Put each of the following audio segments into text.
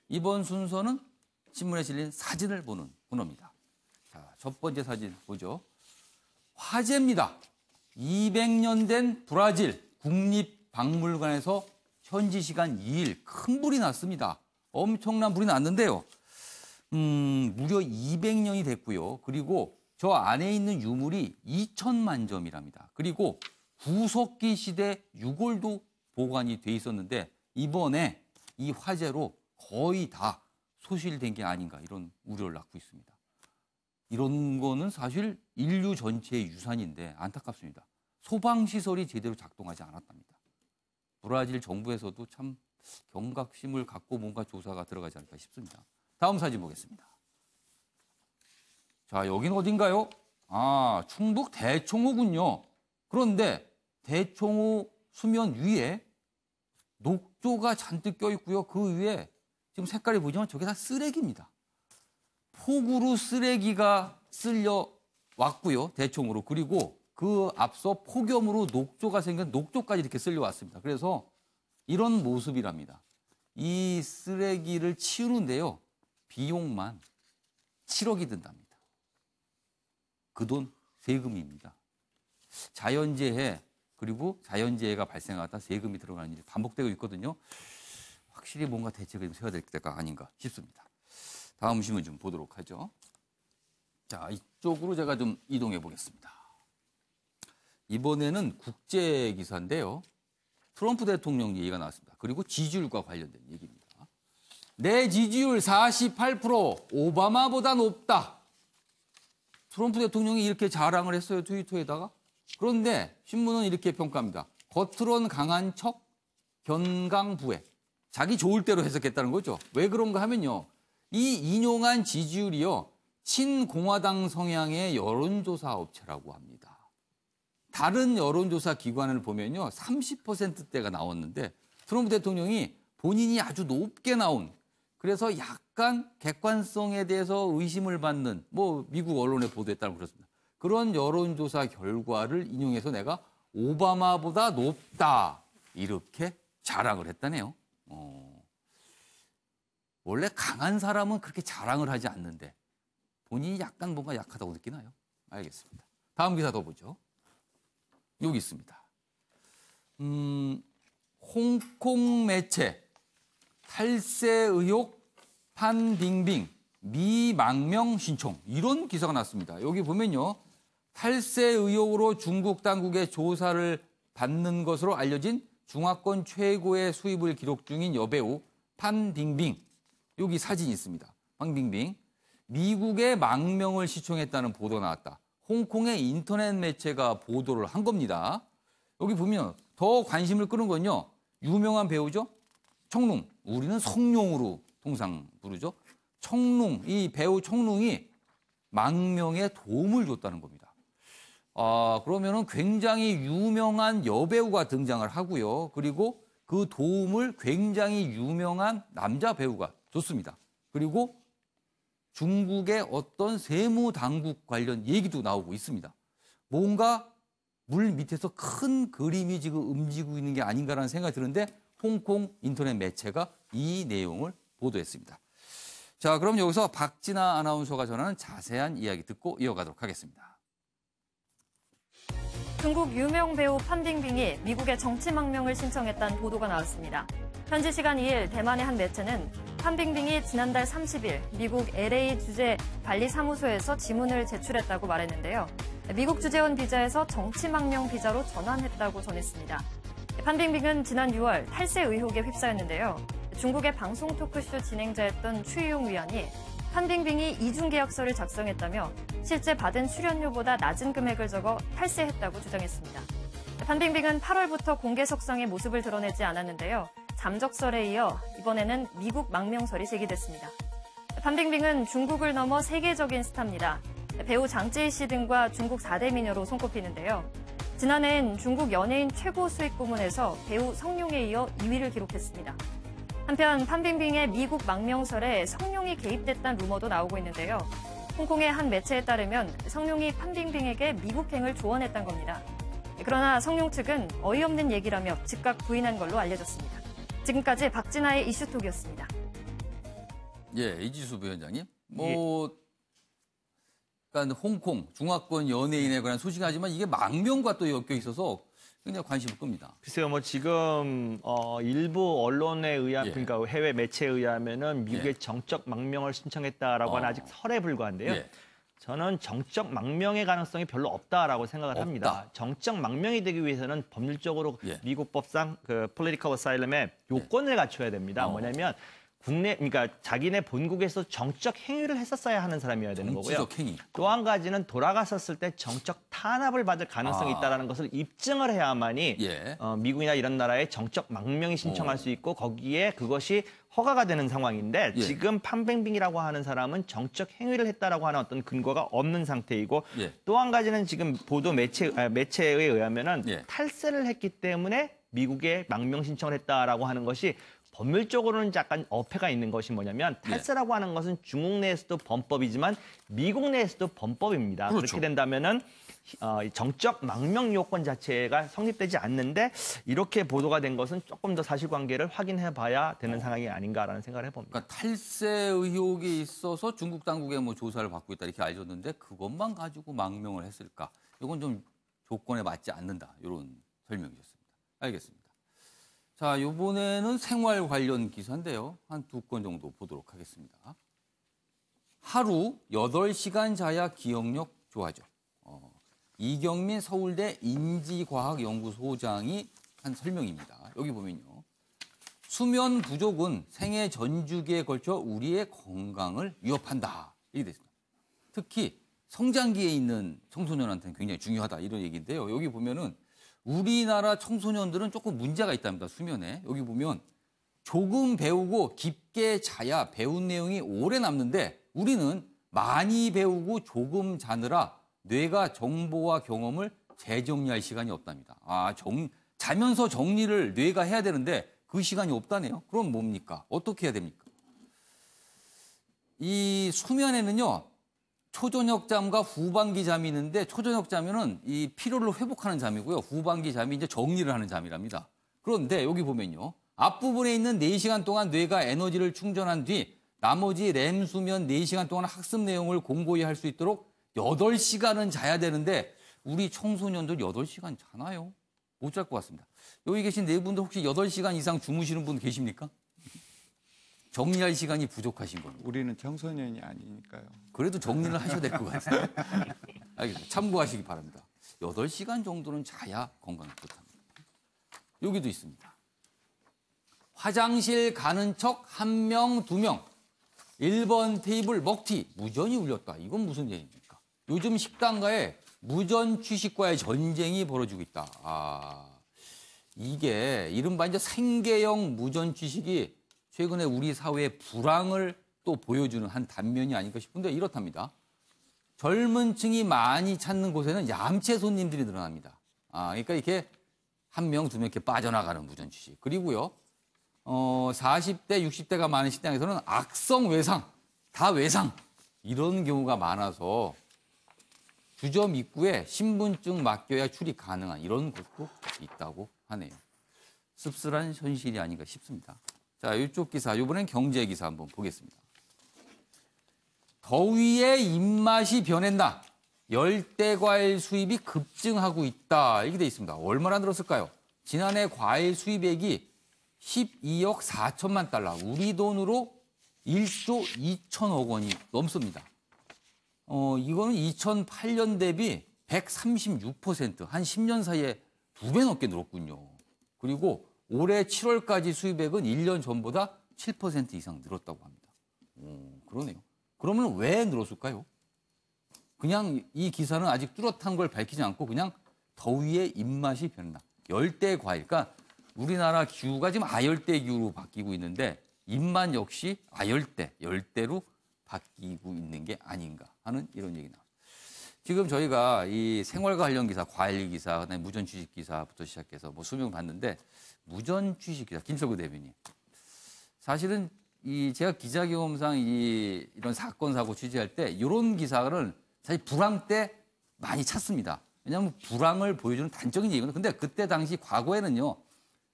이번 순서는 신문에 실린 사진을 보는 코너입니다. 자, 첫 번째 사진 보죠. 화재입니다. 200년 된 브라질 국립박물관에서 현지 시간 2일 큰 불이 났습니다. 엄청난 불이 났는데요. 무려 200년이 됐고요. 그리고 저 안에 있는 유물이 2천만 점이랍니다. 그리고 구석기 시대 유골도 보관이 돼 있었는데 이번에 이 화재로 거의 다 소실된 게 아닌가 이런 우려를 낳고 있습니다. 이런 거는 사실 인류 전체의 유산인데 안타깝습니다. 소방시설이 제대로 작동하지 않았답니다. 브라질 정부에서도 참 경각심을 갖고 뭔가 조사가 들어가지 않을까 싶습니다. 다음 사진 보겠습니다. 자, 여긴 어딘가요? 아, 충북 대청호군요. 그런데 대청호 수면 위에 녹조가 잔뜩 껴있고요. 그 위에 지금 색깔이 보시면 저게 다 쓰레기입니다. 폭우로 쓰레기가 쓸려 왔고요. 대청호로. 그리고 그 앞서 폭염으로 녹조가 생긴 녹조까지 이렇게 쓸려 왔습니다. 그래서 이런 모습이랍니다. 이 쓰레기를 치우는데요. 비용만 7억이 든답니다. 그 돈 세금입니다. 자연재해 그리고 자연재해가 발생하다 세금이 들어가는 일이 반복되고 있거든요. 확실히 뭔가 대책을 세워야 될 때가 아닌가 싶습니다. 다음 신문 좀 보도록 하죠. 자, 이쪽으로 제가 좀 이동해 보겠습니다. 이번에는 국제 기사인데요. 트럼프 대통령 얘기가 나왔습니다. 그리고 지지율과 관련된 얘기입니다. 내 지지율 48%, 오바마보다 높다. 트럼프 대통령이 이렇게 자랑을 했어요, 트위터에다가. 그런데 신문은 이렇게 평가합니다. 겉으론 강한 척, 견강부회. 자기 좋을 대로 해석했다는 거죠. 왜 그런가 하면요. 이 인용한 지지율이요. 친공화당 성향의 여론조사 업체라고 합니다. 다른 여론조사 기관을 보면요. 30%대가 나왔는데 트럼프 대통령이 본인이 아주 높게 나온 그래서 약간 객관성에 대해서 의심을 받는 미국 언론에 보도했다고 그렇습니다. 그런 여론조사 결과를 인용해서 내가 오바마보다 높다 이렇게 자랑을 했다네요. 원래 강한 사람은 그렇게 자랑을 하지 않는데 본인이 약간 뭔가 약하다고 느끼나요? 알겠습니다. 다음 기사 더 보죠. 여기 있습니다. 홍콩 매체 탈세 의혹 판빙빙 미망명 신청 이런 기사가 났습니다. 여기 보면요. 탈세 의혹으로 중국 당국의 조사를 받는 것으로 알려진 중화권 최고의 수입을 기록 중인 여배우 판빙빙 여기 사진이 있습니다. 판빙빙 미국의 망명을 시청했다는 보도가 나왔다. 홍콩의 인터넷 매체가 보도를 한 겁니다. 여기 보면 더 관심을 끄는 건요. 유명한 배우죠. 청룡. 우리는 성룡으로 통상 부르죠. 청룡. 이 배우 청룡이 망명에 도움을 줬다는 겁니다. 그러면은 굉장히 유명한 여배우가 등장을 하고요. 그리고 그 도움을 굉장히 유명한 남자 배우가 줬습니다. 그리고 중국의 어떤 세무 당국 관련 얘기도 나오고 있습니다. 뭔가 물 밑에서 큰 그림이 지금 움직이고 있는 게 아닌가라는 생각이 드는데 홍콩 인터넷 매체가 이 내용을 보도했습니다. 자, 그럼 여기서 박진아 아나운서가 전하는 자세한 이야기 듣고 이어가도록 하겠습니다. 중국 유명 배우 판빙빙이 미국의 정치 망명을 신청했다는 보도가 나왔습니다. 현지 시간 2일 대만의 한 매체는 판빙빙이 지난달 30일 미국 LA 주재 관리 사무소에서 지문을 제출했다고 말했는데요. 미국 주재원 비자에서 정치 망명 비자로 전환했다고 전했습니다. 판빙빙은 지난 6월 탈세 의혹에 휩싸였는데요. 중국의 방송 토크쇼 진행자였던 추이용 위원이 판빙빙이 이중 계약서를 작성했다며 실제 받은 출연료보다 낮은 금액을 적어 탈세했다고 주장했습니다. 판빙빙은 8월부터 공개석상의 모습을 드러내지 않았는데요. 잠적설에 이어 이번에는 미국 망명설이 제기됐습니다. 판빙빙은 중국을 넘어 세계적인 스타입니다. 배우 장쯔희 씨 등과 중국 4대 미녀로 손꼽히는데요. 지난해엔 중국 연예인 최고 수익 부문에서 배우 성룡에 이어 2위를 기록했습니다. 한편 판빙빙의 미국 망명설에 성룡이 개입됐다는 루머도 나오고 있는데요. 홍콩의 한 매체에 따르면 성룡이 판빙빙에게 미국행을 조언했던 겁니다. 그러나 성룡 측은 어이없는 얘기라며 즉각 부인한 걸로 알려졌습니다. 지금까지 박진아의 이슈톡이었습니다. 예, 이지수 부위원장님. 그러니까 홍콩 중화권 연예인에 관한 소식이지만 이게 망명과 또 엮여 있어서 굉장히 관심을 끕니다. 글쎄요, 뭐 지금 일부 언론에 의한, 예. 그러니까 해외 매체에 의하면은 미국의 예. 정적 망명을 신청했다라고 하는 아직 설에 불과한데요. 예. 저는 정적 망명의 가능성이 별로 없다라고 생각을 합니다. 정적 망명이 되기 위해서는 법률적으로 예. 미국 법상 그 political asylum의 요건을 갖춰야 됩니다. 뭐냐면 그러니까 자기네 본국에서 정적 행위를 했었어야 하는 사람이어야 되는 거고요. 정치적 행위. 또 한 가지는 돌아갔었을 때 정적 탄압을 받을 가능성이 있다는 것을 입증을 해야만이 예. 미국이나 이런 나라에 정적 망명이 신청할 수 있고 거기에 그것이 허가가 되는 상황인데 예. 지금 판뱅빙이라고 하는 사람은 정적 행위를 했다라고 하는 어떤 근거가 없는 상태이고 예. 또 한 가지는 지금 보도 매체에 의하면은 예. 탈세를 했기 때문에 미국에 망명 신청을 했다라고 하는 것이 법률적으로는 약간 어폐가 있는 것이 뭐냐면 탈세라고 하는 것은 중국 내에서도 범법이지만 미국 내에서도 범법입니다. 그렇죠. 그렇게 된다면은 정적 망명 요건 자체가 성립되지 않는데 이렇게 보도가 된 것은 조금 더 사실관계를 확인해 봐야 되는 상황이 아닌가라는 생각을 해봅니다. 그러니까 탈세 의혹이 있어서 중국 당국에 뭐 조사를 받고 있다 이렇게 알려졌는데 그것만 가지고 망명을 했을까? 이건 좀 조건에 맞지 않는다. 이런 설명이었습니다. 알겠습니다. 자, 이번에는 생활 관련 기사인데요. 한 2건 정도 보도록 하겠습니다. 하루 8시간 자야 기억력 좋아져. 이경민 서울대 인지과학연구소장이 한 설명입니다. 여기 보면요. 수면 부족은 생애 전 주기에 걸쳐 우리의 건강을 위협한다. 이게 됐습니다. 특히 성장기에 있는 청소년한테는 굉장히 중요하다. 이런 얘기인데요. 여기 보면은 우리나라 청소년들은 조금 문제가 있답니다. 수면에. 여기 보면 조금 배우고 깊게 자야 배운 내용이 오래 남는데 우리는 많이 배우고 조금 자느라 뇌가 정보와 경험을 재정리할 시간이 없답니다. 자면서 정리를 뇌가 해야 되는데 그 시간이 없다네요. 그럼 뭡니까? 어떻게 해야 됩니까? 이 수면에는요. 초저녁 잠과 후반기 잠이 있는데 초저녁 잠은 이 피로를 회복하는 잠이고요. 후반기 잠이 이제 정리를 하는 잠이랍니다. 그런데 여기 보면요. 앞부분에 있는 4시간 동안 뇌가 에너지를 충전한 뒤 나머지 렘 수면 4시간 동안 학습 내용을 공고히 할 수 있도록 8시간은 자야 되는데 우리 청소년들 8시간 자나요? 못 잘 것 같습니다. 여기 계신 네 분들 혹시 8시간 이상 주무시는 분 계십니까? 정리할 시간이 부족하신 겁니다. 우리는 청소년이 아니니까요. 그래도 정리를 하셔야 될 것 같아요. 알겠습니다. 참고하시기 바랍니다. 8시간 정도는 자야 건강에 좋답니다. 여기도 있습니다. 화장실 가는 척 1명, 2명. 1번 테이블 먹튀 무전이 울렸다. 이건 무슨 얘기입니까? 요즘 식당가에 무전 취식과의 전쟁이 벌어지고 있다. 이게 이른바 이제 생계형 무전 취식이 최근에 우리 사회의 불황을 또 보여주는 한 단면이 아닐까 싶은데 이렇답니다. 젊은 층이 많이 찾는 곳에는 얌체 손님들이 늘어납니다. 그러니까 이렇게 1명, 2명 이렇게 빠져나가는 무전 취식. 그리고요. 40대, 60대가 많은 식당에서는 악성 외상, 다 외상 이런 경우가 많아서 주점 입구에 신분증 맡겨야 출입 가능한 이런 곳도 있다고 하네요. 씁쓸한 현실이 아닌가 싶습니다. 자, 이쪽 기사, 이번엔 경제 기사 한번 보겠습니다. 더위에 입맛이 변했나? 열대과일 수입이 급증하고 있다. 이렇게 돼 있습니다. 얼마나 늘었을까요? 지난해 과일 수입액이 12억 4천만 달러, 우리 돈으로 1조 2천억 원이 넘습니다. 이거는 2008년 대비 136%, 한 10년 사이에 2배 넘게 늘었군요. 그리고 올해 7월까지 수입액은 1년 전보다 7% 이상 늘었다고 합니다. 그러네요. 그러면 왜 늘었을까요? 그냥 이 기사는 아직 뚜렷한 걸 밝히지 않고 그냥 더위에 입맛이 변했나. 열대 과일. 그러니까 우리나라 기후가 지금 아열대 기후로 바뀌고 있는데 입맛 역시 아열대, 열대로 바뀌고 있는 게 아닌가 하는 이런 얘기 나옵니다. 지금 저희가 이 생활과 관련 기사, 과일 기사, 그다음에 무전 취식 기사부터 시작해서 뭐 수명 봤는데 무전 취식 기사, 김철구 대변인. 사실은 제가 기자 경험상 이런 사건 사고 취재할 때 이런 기사를 사실 불황 때 많이 찾습니다. 왜냐하면 불황을 보여주는 단적인 얘기거든요. 근데 그때 당시 과거에는요.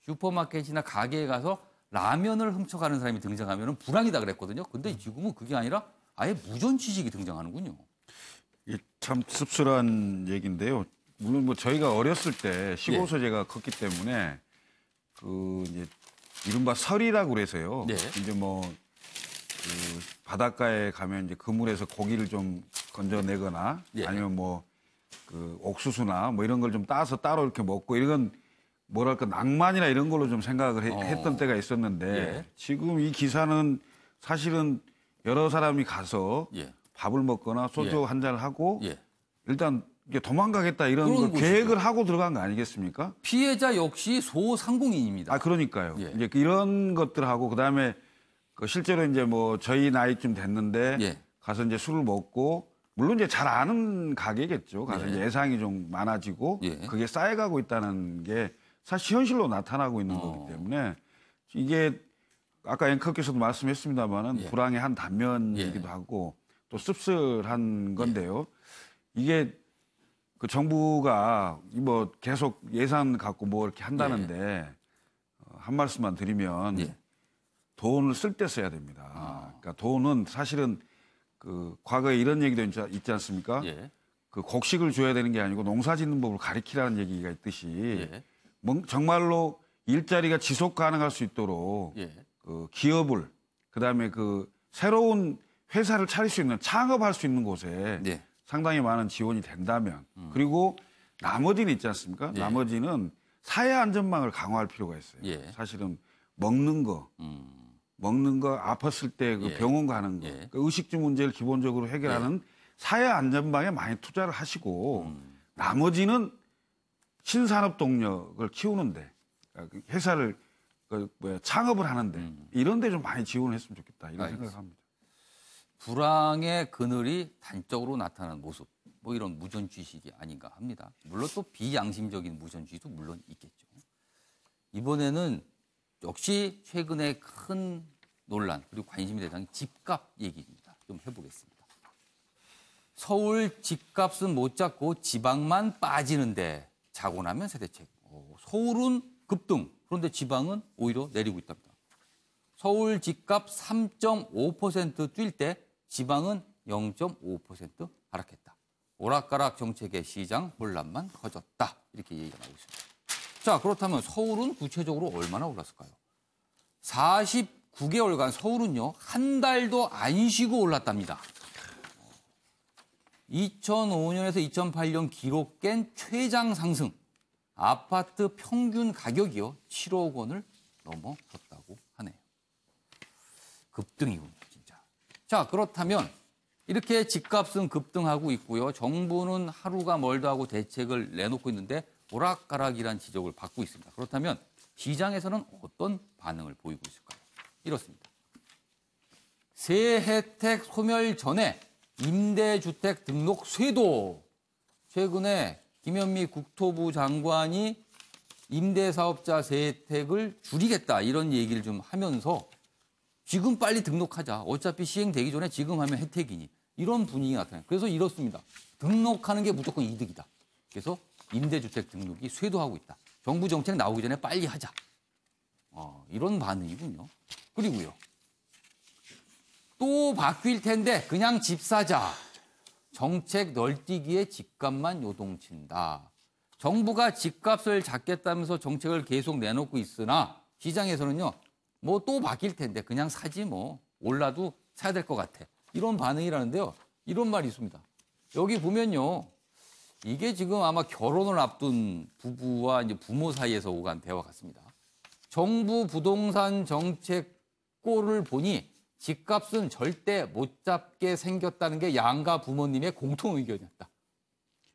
슈퍼마켓이나 가게에 가서 라면을 훔쳐가는 사람이 등장하면 불황이다 그랬거든요. 근데 지금은 그게 아니라 아예 무전취식이 등장하는군요. 이게 참 씁쓸한 얘기인데요. 물론 뭐 저희가 어렸을 때 시골 소재가 컸기 때문에 그 이제 이른바 설이라고 그래서요. 네. 이제 뭐 그 바닷가에 가면 이제 그물에서 고기를 좀 건져내거나 예. 아니면 뭐 그 옥수수나 뭐 이런 걸 좀 따서 따로 이렇게 먹고 이런 뭐랄까 낭만이나 이런 걸로 좀 생각을 했던 때가 있었는데 예. 지금 이 기사는 사실은 여러 사람이 가서 예. 밥을 먹거나 소주 예. 한 잔을 하고 예. 일단 이게 도망가겠다 이런 그런 걸 곳이죠. 계획을 하고 들어간 거 아니겠습니까? 피해자 역시 소상공인입니다. 아 그러니까요. 예. 이제 이런 것들하고 그다음에 그 실제로 이제 뭐 저희 나이쯤 됐는데 예. 가서 이제 술을 먹고 물론 이제 잘 아는 가게겠죠. 가서 예. 이제 예상이 좀 많아지고 예. 그게 쌓여가고 있다는 게 사실 현실로 나타나고 있는 거기 때문에 이게 아까 앵커께서도 말씀했습니다마는 예. 불황의 한 단면이기도 예. 하고 또 씁쓸한 건데요. 이게 그 정부가 뭐 계속 예산 갖고 뭐 이렇게 한다는데 한 말씀만 드리면 예. 돈을 쓸 때 써야 됩니다. 그러니까 돈은 사실은 그 과거에 이런 얘기도 있지 않습니까? 예. 그 곡식을 줘야 되는 게 아니고 농사 짓는 법을 가리키라는 얘기가 있듯이 예. 정말로 일자리가 지속 가능할 수 있도록 예. 그 기업을 그다음에 그 새로운 회사를 차릴 수 있는 창업할 수 있는 곳에 예. 상당히 많은 지원이 된다면 그리고 나머지는 있지 않습니까? 예. 나머지는 사회 안전망을 강화할 필요가 있어요. 예. 사실은 먹는 거 아팠을 때 그 예. 병원 가는 거 예. 그 의식주 문제를 기본적으로 해결하는 사회 안전망에 많이 투자를 하시고 나머지는 신산업 동력을 키우는데 그러니까 회사를 창업을 하는데 이런 데 좀 많이 지원을 했으면 좋겠다 이런 알겠습니다. 생각을 합니다. 불황의 그늘이 단적으로 나타나는 모습, 뭐 이런 무전취식이 아닌가 합니다. 물론 또 비양심적인 무전취식도 물론 있겠죠. 이번에는 역시 최근에 큰 논란 그리고 관심이 되는 집값 얘기입니다. 좀 해보겠습니다. 서울 집값은 못 잡고 지방만 빠지는데 자고 나면 세대책. 서울은 급등, 그런데 지방은 오히려 내리고 있답니다. 서울 집값 3.5% 뛸 때 지방은 0.5% 하락했다. 오락가락 정책의 시장 혼란만 커졌다. 이렇게 얘기가 나오고 있습니다. 자, 그렇다면 서울은 구체적으로 얼마나 올랐을까요? 49개월간 서울은요, 한 달도 안 쉬고 올랐답니다. 2005년에서 2008년 기록된 최장 상승. 아파트 평균 가격이요, 7억 원을 넘어섰다고 하네요. 급등이군요, 진짜. 자, 그렇다면 이렇게 집값은 급등하고 있고요. 정부는 하루가 멀다 하고 대책을 내놓고 있는데 오락가락이란 지적을 받고 있습니다. 그렇다면 시장에서는 어떤 반응을 보이고 있을까요? 이렇습니다. 새 혜택 소멸 전에 임대주택 등록 쇄도. 최근에 김현미 국토부 장관이 임대사업자 세 혜택을 줄이겠다 이런 얘기를 좀 하면서 지금 빨리 등록하자. 어차피 시행되기 전에 지금 하면 혜택이니. 이런 분위기가 나타나요. 그래서 이렇습니다. 등록하는 게 무조건 이득이다. 그래서 임대주택 등록이 쇄도하고 있다. 정부 정책 나오기 전에 빨리 하자. 이런 반응이군요. 그리고요. 또 바뀔 텐데 그냥 집 사자. 정책 널뛰기에 집값만 요동친다. 정부가 집값을 잡겠다면서 정책을 계속 내놓고 있으나 시장에서는요. 뭐 또 바뀔 텐데 그냥 사지 뭐. 올라도 사야 될 것 같아. 이런 반응이라는데요. 이런 말이 있습니다. 여기 보면요. 이게 지금 아마 결혼을 앞둔 부부와 이제 부모 사이에서 오간 대화 같습니다. 정부 부동산 정책 꼴을 보니 집값은 절대 못 잡게 생겼다는 게 양가 부모님의 공통 의견이었다.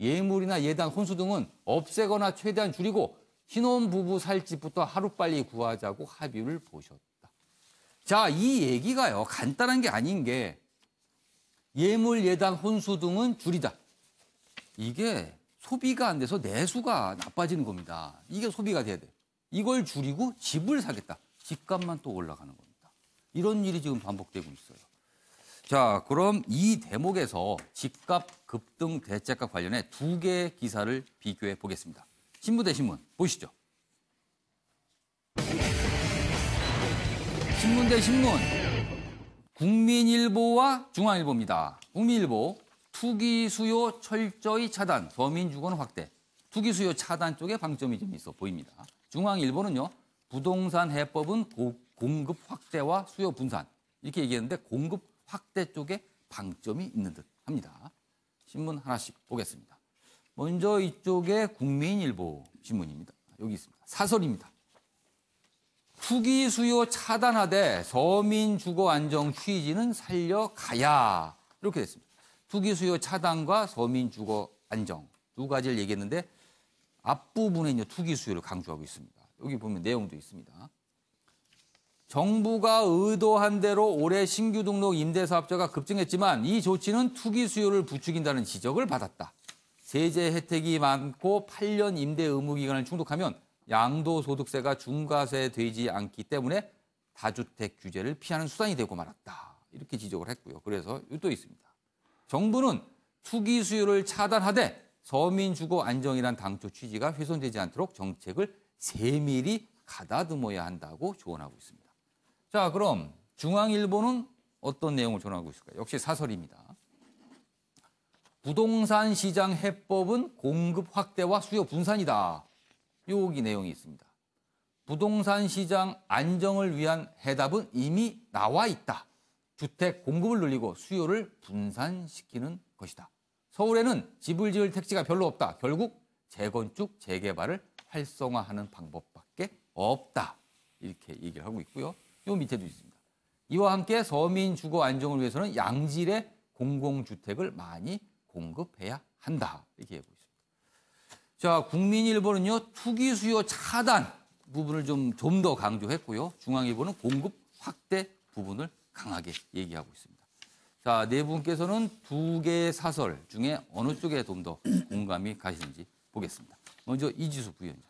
예물이나 예단, 혼수 등은 없애거나 최대한 줄이고 신혼부부 살 집부터 하루빨리 구하자고 합의를 보셨다. 자, 이 얘기가요. 간단한 게 아닌 게 예물, 예단, 혼수 등은 줄이다. 이게 소비가 안 돼서 내수가 나빠지는 겁니다. 이게 소비가 돼야 돼. 이걸 줄이고 집을 사겠다. 집값만 또 올라가는 겁니다. 이런 일이 지금 반복되고 있어요. 자, 그럼 이 대목에서 집값 급등 대책과 관련해 두 개의 기사를 비교해 보겠습니다. 신부 대 신문 보시죠. 신문 대 신문. 국민일보와 중앙일보입니다. 국민일보, 투기 수요 철저히 차단, 서민 주거는 확대. 투기 수요 차단 쪽에 방점이 좀 있어 보입니다. 중앙일보는요, 부동산 해법은 공급 확대와 수요 분산. 이렇게 얘기했는데 공급 확대 쪽에 방점이 있는 듯 합니다. 신문 하나씩 보겠습니다. 먼저 이쪽에 국민일보 신문입니다. 여기 있습니다. 사설입니다. 투기 수요 차단하되 서민 주거 안정 취지는 살려가야. 이렇게 됐습니다. 투기 수요 차단과 서민 주거 안정 두 가지를 얘기했는데 앞부분에 투기 수요를 강조하고 있습니다. 여기 보면 내용도 있습니다. 정부가 의도한 대로 올해 신규 등록 임대사업자가 급증했지만 이 조치는 투기 수요를 부추긴다는 지적을 받았다. 세제 혜택이 많고 8년 임대 의무 기간을 충족하면 양도소득세가 중과세되지 않기 때문에 다주택 규제를 피하는 수단이 되고 말았다. 이렇게 지적을 했고요. 그래서 또 있습니다. 정부는 투기 수요를 차단하되 서민 주거 안정이란 당초 취지가 훼손되지 않도록 정책을 세밀히 가다듬어야 한다고 조언하고 있습니다. 자, 그럼 중앙일보는 어떤 내용을 전하고 있을까요? 역시 사설입니다. 부동산 시장 해법은 공급 확대와 수요 분산이다. 여기 내용이 있습니다. 부동산 시장 안정을 위한 해답은 이미 나와 있다. 주택 공급을 늘리고 수요를 분산시키는 것이다. 서울에는 집을 지을 택지가 별로 없다. 결국 재건축, 재개발을 활성화하는 방법밖에 없다. 이렇게 얘기를 하고 있고요. 요 밑에도 있습니다. 이와 함께 서민 주거 안정을 위해서는 양질의 공공주택을 많이 공급해야 한다. 이렇게 얘기하고 있습니다. 자, 국민일보는요, 투기 수요 차단 부분을 좀 더 강조했고요. 중앙일보는 공급 확대 부분을 강하게 얘기하고 있습니다. 자, 네 분께서는 두 개의 사설 중에 어느 쪽에 좀 더 공감이 가시는지 보겠습니다. 먼저 이지수 부위원장.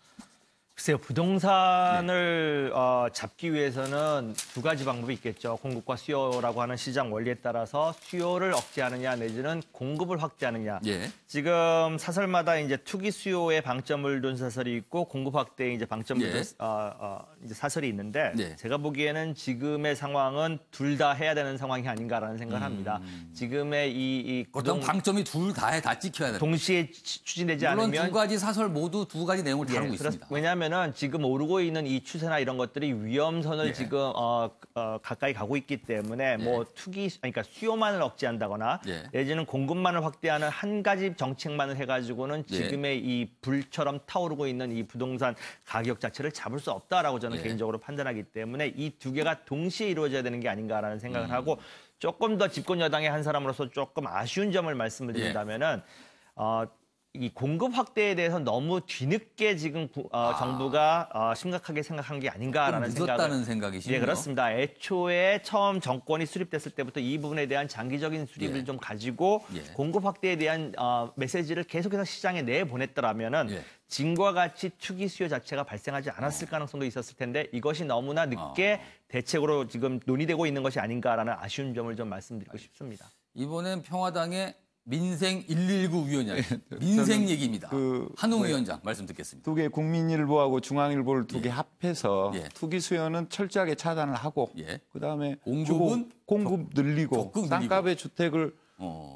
글쎄요, 부동산을 잡기 위해서는 두 가지 방법이 있겠죠. 공급과 수요라고 하는 시장 원리에 따라서 수요를 억제하느냐 내지는 공급을 확대하느냐. 예. 지금 사설마다 이제 투기 수요에 방점을 둔 사설이 있고 공급 확대에 이제 방점을 둔 이제 사설이 있는데 예. 제가 보기에는 지금의 상황은 둘 다 해야 되는 상황이 아닌가라는 생각을 합니다. 지금의 이 어떤 방점이 둘 다에 다 찍혀야 된다. 동시에 추진되지 물론 않으면 두 가지 사설 모두 두 가지 내용을 다루고 있습니다. 왜냐하면은 지금 오르고 있는 이 추세나 이런 것들이 위험선을 예. 지금 가까이 가고 있기 때문에 뭐 투기, 그러니까 수요만을 억제한다거나 예. 내지는 공급만을 확대하는 한 가지 정책만을 해가지고는 예. 지금의 이 불처럼 타오르고 있는 이 부동산 가격 자체를 잡을 수 없다라고 저는 예. 개인적으로 판단하기 때문에 이 두 개가 동시에 이루어져야 되는 게 아닌가라는 생각을 하고 조금 더 집권 여당의 한 사람으로서 조금 아쉬운 점을 말씀을 드린다면은. 이 공급 확대에 대해서 너무 뒤늦게 지금 정부가 심각하게 생각한 게 아닌가라는 늦었다는 생각이시군요. 예, 그렇습니다. 애초에 처음 정권이 수립됐을 때부터 이 부분에 대한 장기적인 수립을 예. 좀 가지고 예. 공급 확대에 대한 메시지를 계속해서 시장에 내보냈더라면은 예. 진과 같이 투기 수요 자체가 발생하지 않았을 가능성도 있었을 텐데 이것이 너무나 늦게 대책으로 지금 논의되고 있는 것이 아닌가라는 아쉬운 점을 좀 말씀드리고 싶습니다. 이번엔 평화당의 민생 119 위원장, 민생 얘기입니다. 한웅 위원장 말씀 듣겠습니다. 두 개 국민일보하고 중앙일보를 두 개 합해서 예. 투기 수요는 철저하게 차단을 하고 예. 그다음에 공급은 공급 늘리고 적극 늘리고.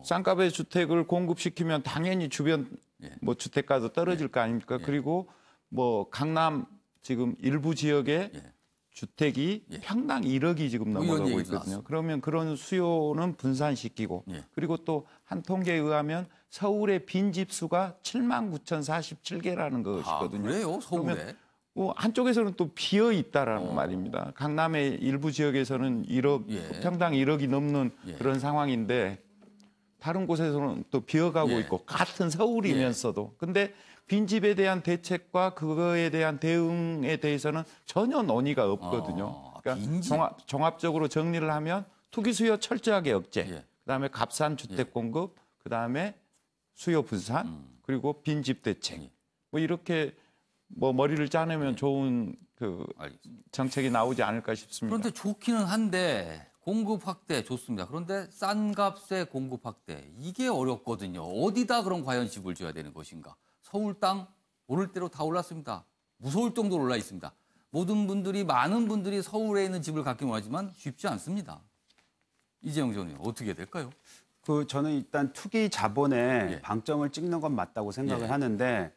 쌍값의 주택을 공급시키면 당연히 주변 예. 뭐 주택가도 떨어질 거 아닙니까? 예. 그리고 뭐 강남 지금 일부 지역에 예. 주택이 예. 평당 1억이 지금 의원 넘어가고 얘기도 있거든요. 나왔습니다. 그러면 그런 수요는 분산시키고 예. 그리고 또 한 통계에 의하면 서울의 빈집 수가 79,047개라는 것이거든요. 그래요? 서울에? 그러면 한쪽에서는 또 비어 있다라는 말입니다. 강남의 일부 지역에서는 1억 예. 평당 1억이 넘는 예. 그런 상황인데 다른 곳에서는 또 비어가고 예. 있고 같은 서울이면서도 근데 빈집에 대한 대책과 그거에 대한 대응에 대해서는 전혀 논의가 없거든요. 그러니까 빈집? 종합적으로 정리를 하면 투기 수요 철저하게 억제, 예. 그다음에 값싼 주택 공급, 그다음에 수요 분산, 그리고 빈집 대책. 뭐 이렇게 뭐 머리를 짜내면 좋은 그 알겠습니다. 정책이 나오지 않을까 싶습니다. 그런데 좋기는 한데 공급 확대 좋습니다. 그런데 싼 값의 공급 확대 이게 어렵거든요. 어디다 그럼 과연 집을 지어야 되는 것인가? 서울 땅 오를 대로 다 올랐습니다. 무서울 정도로 올라 있습니다. 많은 분들이 서울에 있는 집을 갖기 원하지만 쉽지 않습니다. 이재용 의원님 어떻게 될까요? 저는 일단 투기 자본에 예. 방점을 찍는 건 맞다고 생각을 예. 하는데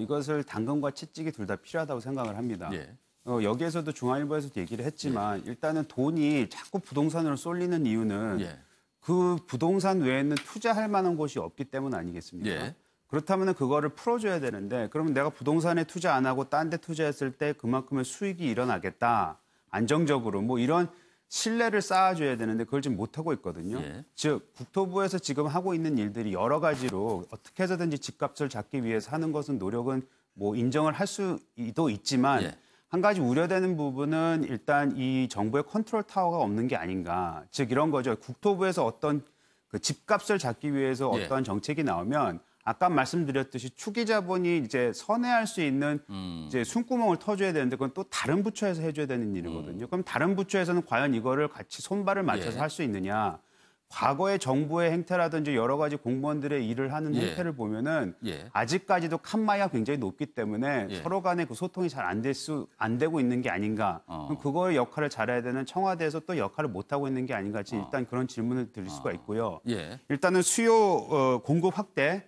이것을 당근과 채찍이 둘 다 필요하다고 생각을 합니다. 예. 여기에서도 중앙일보에서도 얘기를 했지만 일단은 돈이 자꾸 부동산으로 쏠리는 이유는 예. 그 부동산 외에는 투자할 만한 곳이 없기 때문 아니겠습니까? 예. 그렇다면 그거를 풀어줘야 되는데 그러면 내가 부동산에 투자 안 하고 딴 데 투자했을 때 그만큼의 수익이 일어나겠다. 안정적으로 뭐 이런 신뢰를 쌓아줘야 되는데 그걸 지금 못하고 있거든요. 예. 즉 국토부에서 지금 하고 있는 일들이 여러 가지로 어떻게 해서든지 집값을 잡기 위해서 하는 것은 노력은 뭐 인정을 할 수도 있지만 예. 한 가지 우려되는 부분은 일단 이 정부의 컨트롤 타워가 없는 게 아닌가. 즉 이런 거죠. 국토부에서 어떤 그 집값을 잡기 위해서 예. 어떠한 정책이 나오면 아까 말씀드렸듯이 투기 자본이 이제 선회할 수 있는 이제 숨구멍을 터줘야 되는데 그건 또 다른 부처에서 해줘야 되는 일이거든요. 그럼 다른 부처에서는 과연 이거를 같이 손발을 맞춰서 예. 할 수 있느냐? 과거의 정부의 행태라든지 여러 가지 공무원들의 일을 하는 예. 행태를 보면은 예. 아직까지도 칸마이가 굉장히 높기 때문에 예. 서로 간의 그 소통이 잘 안 되고 있는 게 아닌가. 그럼 그거의 역할을 잘해야 되는 청와대에서 또 역할을 못 하고 있는 게 아닌가. 일단 그런 질문을 드릴 수가 있고요. 예. 일단은 수요 공급 확대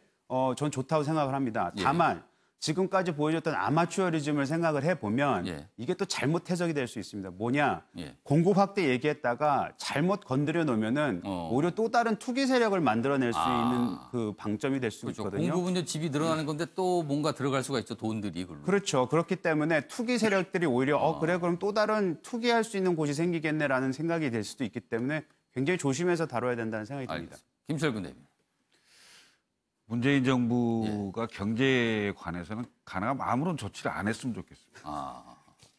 전 좋다고 생각을 합니다. 예. 다만 지금까지 보여줬던 아마추어리즘을 생각을 해보면 예. 이게 또 잘못 해석이 될 수 있습니다. 뭐냐? 예. 공급 확대 얘기했다가 잘못 건드려 놓으면은 오히려 또 다른 투기 세력을 만들어낼 수 있는 그 방점이 될 수 그렇죠. 있거든요. 공급은 집이 늘어나는 건데 또 뭔가 들어갈 수가 있죠. 돈들이. 그걸로. 그렇죠. 그렇기 때문에 투기 세력들이 오히려 그래 그럼 또 다른 투기할 수 있는 곳이 생기겠네라는 생각이 될 수도 있기 때문에 굉장히 조심해서 다뤄야 된다는 생각이 듭니다. 알겠습니다. 김철근 대표. 문재인 정부가 경제에 관해서는 가능하면 아무런 조치를 안 했으면 좋겠습니다. 아.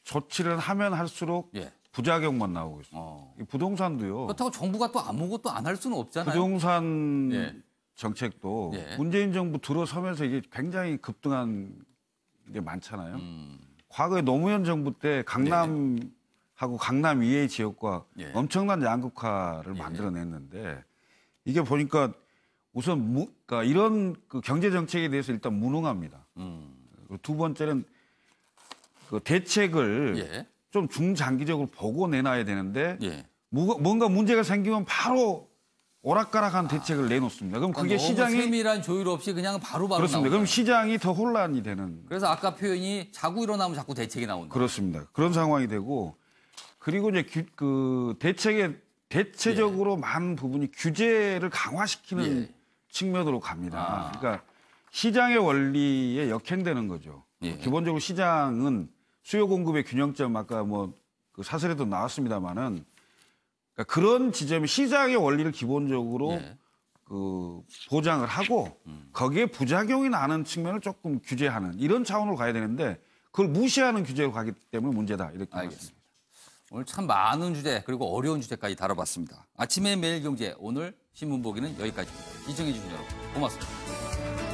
조치를 하면 할수록 예. 부작용만 나오고 있습니다. 이 부동산도요. 그렇다고 정부가 또 아무것도 안 할 수는 없잖아요. 부동산 예. 정책도 예. 문재인 정부 들어서면서 이게 굉장히 급등한 게 많잖아요. 과거에 노무현 정부 때 강남하고 강남 이외의 지역과 예. 엄청난 양극화를 만들어냈는데 이게 보니까 우선 그러니까 이런 그 경제 정책에 대해서 일단 무능합니다. 그리고 두 번째는 그 대책을 예. 좀 중장기적으로 보고 내놔야 되는데 예. 뭔가 문제가 생기면 바로 오락가락한 대책을 내놓습니다. 그럼 그게 너무 시장이 세밀한 조율 없이 그냥 바로바로 그렇습니다. 나오잖아요. 그럼 시장이 더 혼란이 되는 그래서 아까 표현이 자고 일어나면 자꾸 대책이 나온다. 그렇습니다. 그런 상황이 되고 그리고 이제 대체적으로 많은 부분이 규제를 강화시키는 예. 측면으로 갑니다. 그러니까 시장의 원리에 역행되는 거죠. 예. 기본적으로 시장은 수요 공급의 균형점 아까 그 사설에도 나왔습니다만은 그러니까 그런 지점이 시장의 원리를 기본적으로 예. 그 보장을 하고 거기에 부작용이 나는 측면을 조금 규제하는 이런 차원으로 가야 되는데 그걸 무시하는 규제로 가기 때문에 문제다 이렇게 알겠습니다. 오늘 참 많은 주제 그리고 어려운 주제까지 다뤄봤습니다. 아침의 매일경제 오늘 신문 보기는 여기까지입니다. 시청해 주신 여러분 고맙습니다.